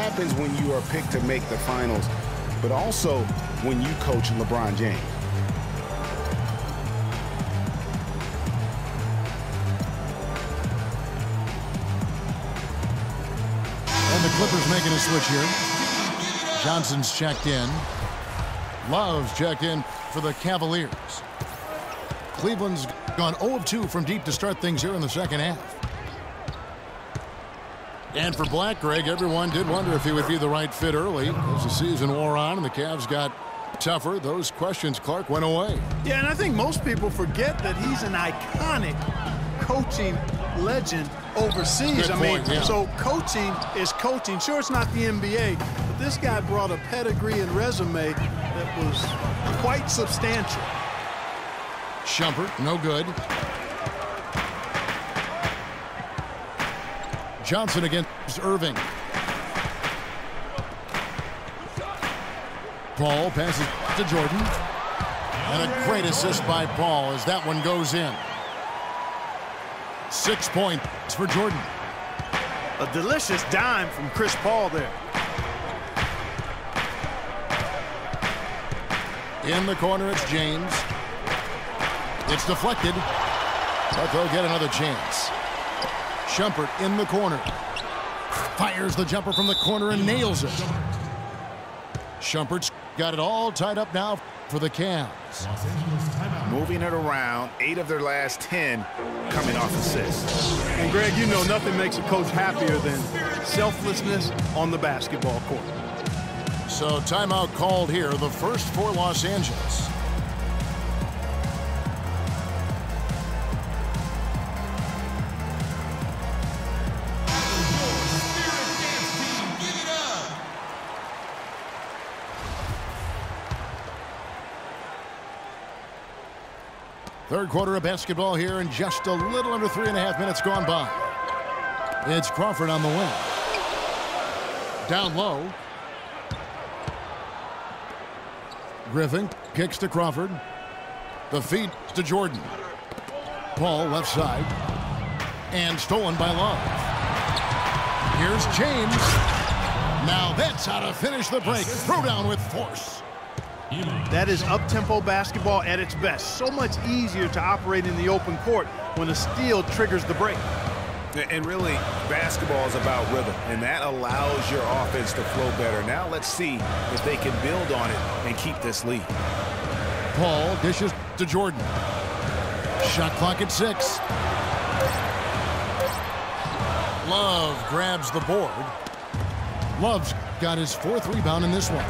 happens when you are picked to make the finals, but also when you coach LeBron James. And the Clippers making a switch here. Johnson's checked in. Love's checked in for the Cavaliers. Cleveland's gone 0 of 2 from deep to start things here in the second half. And for Black, Greg, everyone did wonder if he would be the right fit early. As the season wore on and the Cavs got tougher, those questions, Clark, went away. Yeah, and I think most people forget that he's an iconic coaching legend overseas. Good point, yeah. So coaching is coaching. Sure, it's not the NBA, but this guy brought a pedigree and resume that was quite substantial. Shumpert, no good. Johnson against Irving. Paul passes to Jordan. And a great assist by Paul as that one goes in. 6 points for Jordan. A delicious dime from Chris Paul there. In the corner, it's James. It's deflected, but they'll get another chance. Shumpert in the corner. Fires the jumper from the corner and nails it. Shumpert's got it all tied up now for the Cavs. Moving it around, 8 of their last 10 coming off assists. And Greg, you know nothing makes a coach happier than selflessness on the basketball court. So timeout called here, the first for Los Angeles. Third quarter of basketball here, and just a little under 3.5 minutes gone by. It's Crawford on the wing. Down low. Griffin kicks to Crawford. The feed to Jordan. Paul left side. And stolen by Love. Here's James. Now that's how to finish the break. Throw down with force. That is up-tempo basketball at its best. So much easier to operate in the open court when a steal triggers the break. And really, basketball is about rhythm, and that allows your offense to flow better. Now let's see if they can build on it and keep this lead. Paul dishes to Jordan. Shot clock at 6. Love grabs the board. Love's got his 4th rebound in this one.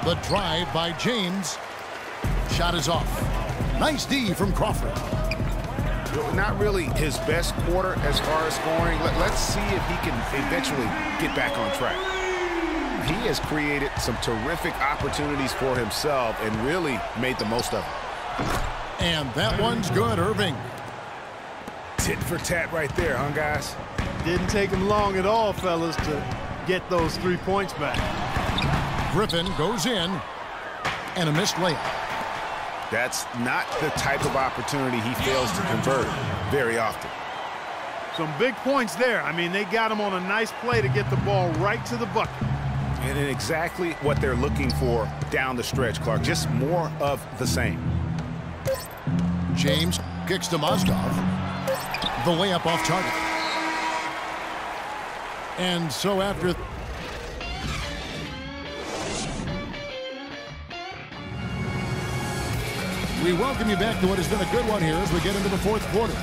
The drive by James. Shot is off. Nice D from Crawford. Not really his best quarter as far as scoring. Let's see if he can eventually get back on track. He has created some terrific opportunities for himself and really made the most of it. And that one's good, Irving. Tit for tat right there, huh, guys? Didn't take him long at all, fellas, to get those 3 points back. Griffin goes in, and a missed layup. That's not the type of opportunity he fails to convert very often. Some big points there. I mean, they got him on a nice play to get the ball right to the bucket. And exactly what they're looking for down the stretch, Clark. Just more of the same. James kicks to Mozgov. The layup off target. And so after... we welcome you back to what has been a good one here as we get into the 4th quarter.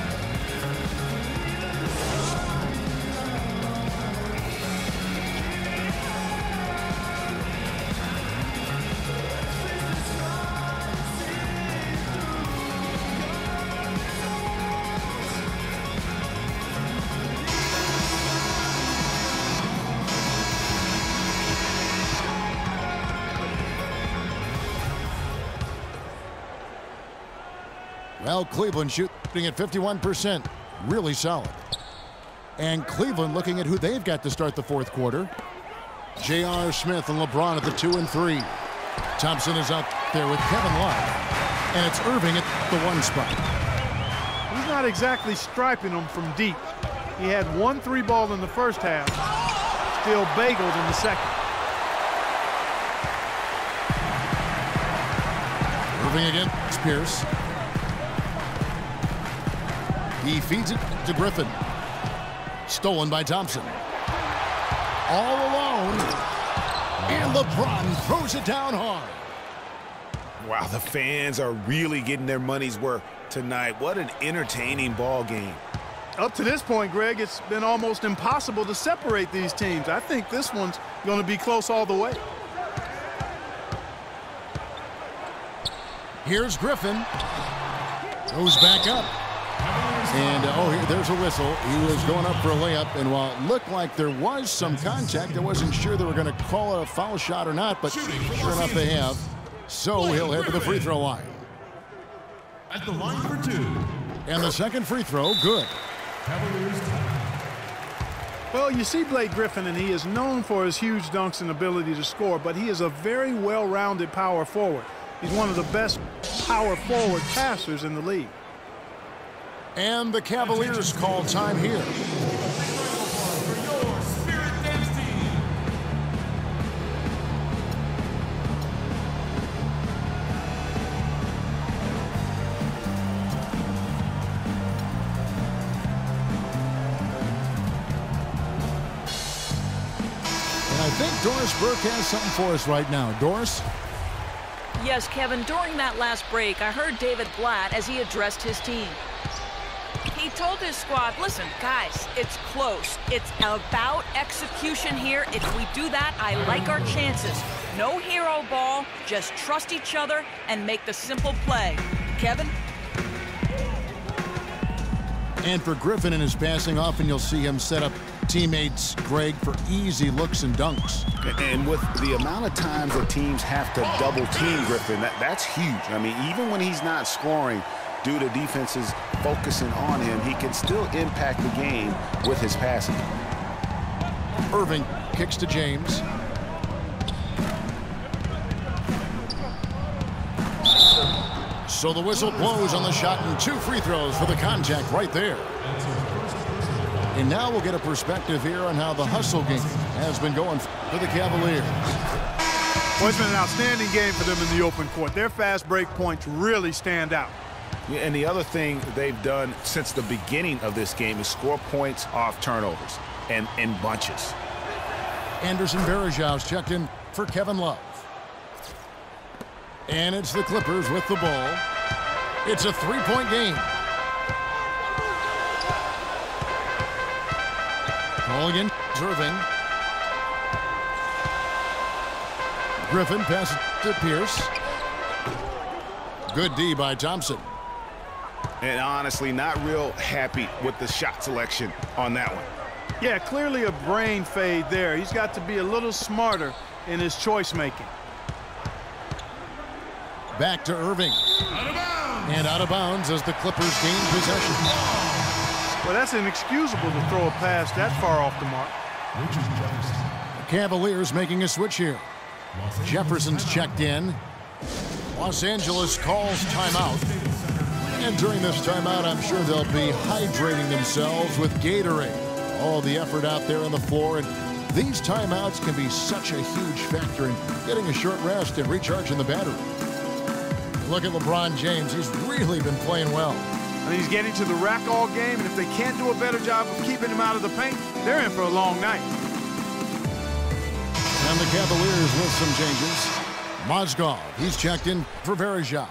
Well, Cleveland shooting at 51%. Really solid. And Cleveland looking at who they've got to start the 4th quarter. J.R. Smith and LeBron at the 2 and 3. Thompson is out there with Kevin Love. And it's Irving at the 1 spot. He's not exactly striping them from deep. He had 1 3 ball in the first half. still bageled in the second. Moving again, it's Pierce. He feeds it to Griffin. Stolen by Thompson. All alone. And LeBron throws it down hard. Wow, the fans are really getting their money's worth tonight. What an entertaining ball game. Up to this point, Greg, it's been almost impossible to separate these teams. I think this one's going to be close all the way. Here's Griffin. Goes back up. And, there's a whistle. He was going up for a layup, and while it looked like there was some contact, I wasn't sure they were going to call it a foul shot or not, but sure enough they have. So he'll head to the free throw line. At the line for two. And the second free throw, good. Well, you see Blake Griffin, and he is known for his huge dunks and ability to score, but he is a very well-rounded power forward. He's one of the best power forward passers in the league. And the Cavaliers call time here. I think Doris Burke has something for us right now. Doris? Yes, Kevin, during that last break, I heard David Blatt as he addressed his team. He told his squad, listen, guys, it's close. It's about execution here. If we do that, I like our chances. No hero ball, just trust each other and make the simple play. Kevin? And for Griffin in his passing, often you'll see him set up teammates, Greg, for easy looks and dunks. And with the amount of times that teams have to double team Griffin, that's huge. I mean, even when he's not scoring due to defenses focusing on him, he can still impact the game with his passing. Irving kicks to James. So the whistle blows on the shot, and 2 free throws for the contact right there. And now we'll get a perspective here on how the hustle game has been going for the Cavaliers. Well, it's been an outstanding game for them in the open court. Their fast break points really stand out. Yeah, and the other thing they've done since the beginning of this game is score points off turnovers and in bunches. Anderson Varejão's checked in for Kevin Love. And it's the Clippers with the ball. It's a 3-point game. Ball again, Irving. Griffin passes to Pierce. Good D by Thompson. And honestly, not real happy with the shot selection on that one. Yeah, clearly a brain fade there. He's got to be a little smarter in his choice making. Back to Irving. And out of bounds as the Clippers gain possession. Well, that's inexcusable to throw a pass that far off the mark. The Cavaliers making a switch here. Jefferson's checked in. Los Angeles calls timeout. And during this timeout, I'm sure they'll be hydrating themselves with Gatorade. All the effort out there on the floor. And these timeouts can be such a huge factor in getting a short rest and recharging the battery. Look at LeBron James. He's really been playing well. And he's getting to the rack all game, and if they can't do a better job of keeping him out of the paint, they're in for a long night. And the Cavaliers with some changes. Mozgov, he's checked in for Varejão.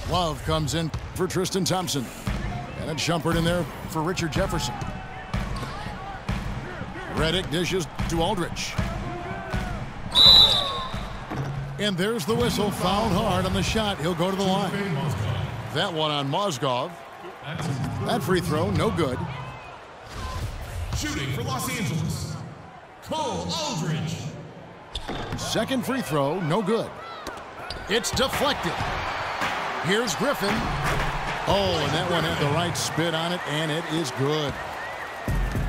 Love comes in for Tristan Thompson. And it's Shumpert in there for Richard Jefferson. Redick dishes to Aldridge. And there's the whistle, fouled hard on the shot. He'll go to the line. That one on Mozgov. That free throw, no good. Shooting for Los Angeles, Cole Aldridge. Second free throw, no good. It's deflected. Here's Griffin. Oh, and that one had the right spin on it, and it is good.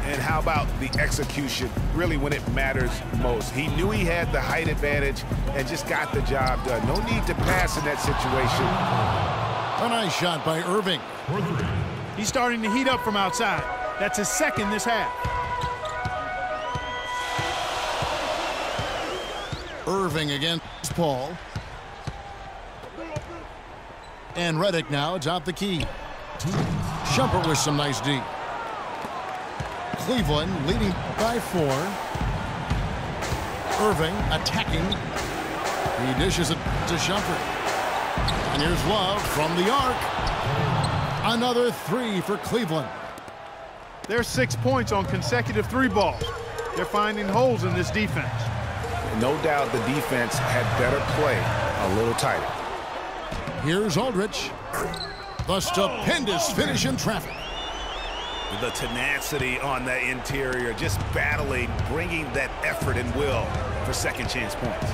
And how about the execution, really when it matters most? He knew he had the height advantage and just got the job done. No need to pass in that situation. A nice shot by Irving. He's starting to heat up from outside. That's his second this half. Irving against Paul. And Redick now atop the key. Shumpert with some nice D. Cleveland leading by 4. Irving attacking. He dishes it to Shumpert. And here's Love from the arc. Another 3 for Cleveland. There's 6 points on consecutive 3 balls. They're finding holes in this defense. No doubt the defense had better play a little tighter. Here's Aldridge. The stupendous finish in traffic. The tenacity on the interior, just battling, bringing that effort and will for second chance points.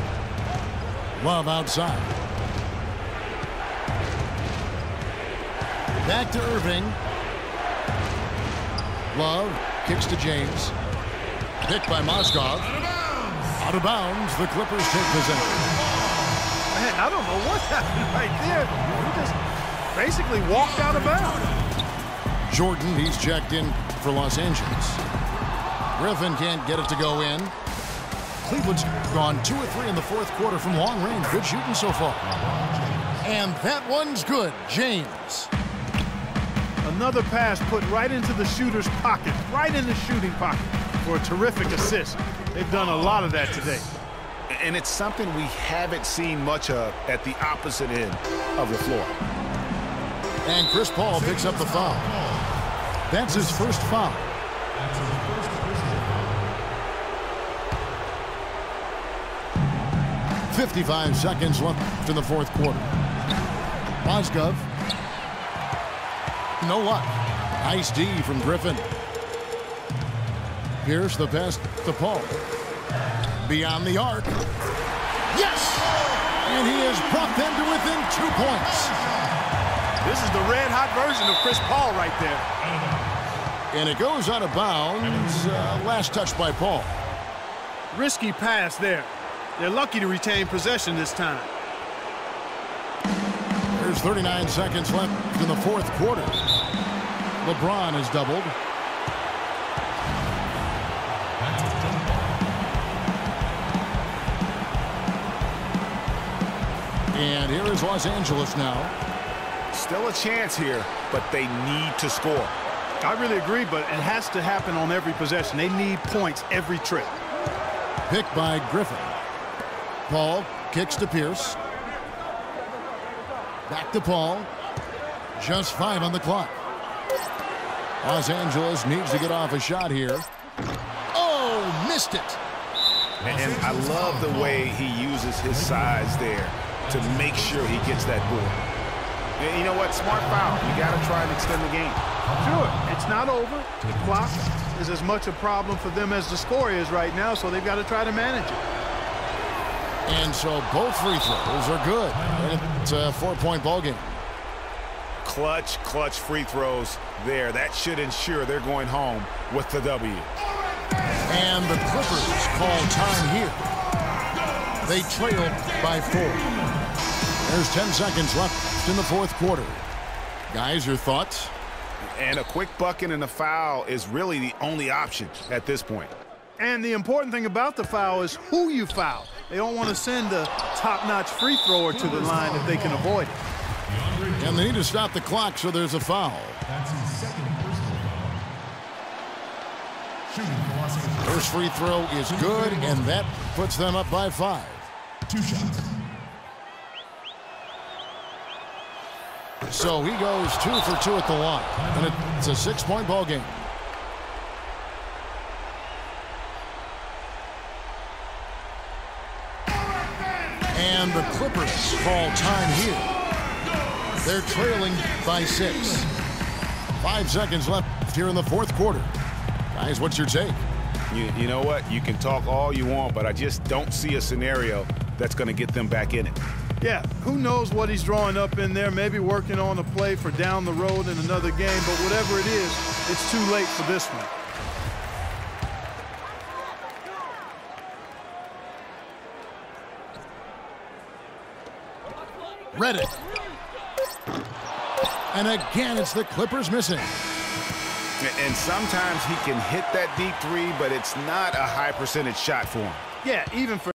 Love outside. Back to Irving. Love kicks to James. Picked by Moskov. Out of bounds. The Clippers take possession. Man, I don't know what happened right there. He just basically walked out of bounds. Jordan, he's checked in for Los Angeles. Griffin can't get it to go in. Cleveland's gone 2 or 3 in the 4th quarter from long range. Good shooting so far. And that one's good. James. Another pass put right into the shooter's pocket, right in the shooting pocket for a terrific assist. They've done a lot of that today. And it's something we haven't seen much of at the opposite end of the floor. And Chris Paul picks up the foul. That's his first foul. 55 seconds left in the 4th quarter. Moskov. No luck. Nice D from Griffin. Here's the pass to Paul. Beyond the arc. Yes! And he has brought them to within 2 points. This is the red-hot version of Chris Paul right there. And it goes out of bounds. Last touch by Paul. Risky pass there. They're lucky to retain possession this time. There's 39 seconds left in the 4th quarter. LeBron has doubled. And here is Los Angeles now. Still a chance here, but they need to score. I really agree, but it has to happen on every possession. They need points every trip. Picked by Griffin. Paul kicks to Pierce. Back to Paul. Just 5 on the clock. Los Angeles needs to get off a shot here. Oh, missed it. And I love the way he uses his size there to make sure he gets that board. And you know what? Smart foul. You got to try and extend the game. Sure, it's not over. The clock is as much a problem for them as the score is right now, so they've got to try to manage it. And so both free throws are good. And it's a 4-point ball game. Clutch free throws there. That should ensure they're going home with the W. And the Clippers call time here. They trail by 4. There's 10 seconds left in the 4th quarter. Guys, your thoughts? And a quick bucket and a foul is really the only option at this point. And the important thing about the foul is who you foul. They don't want to send a top-notch free thrower to the line if they can avoid it. And they need to stop the clock, so there's a foul. That's his second personal foul. Shooting for Los Angeles. First free throw is good, and that puts them up by 5. 2 shots. So he goes 2 for 2 at the line, and it's a 6-point ball game. And the Clippers call time here. They're trailing by 6. 5 seconds left here in the 4th quarter. Guys, what's your take? You know what? You can talk all you want, but I just don't see a scenario that's going to get them back in it. Yeah, who knows what he's drawing up in there, maybe working on a play for down the road in another game, but whatever it is, it's too late for this one. Redick. And again, it's the Clippers missing. And sometimes he can hit that deep 3, but it's not a high percentage shot for him. Yeah, even for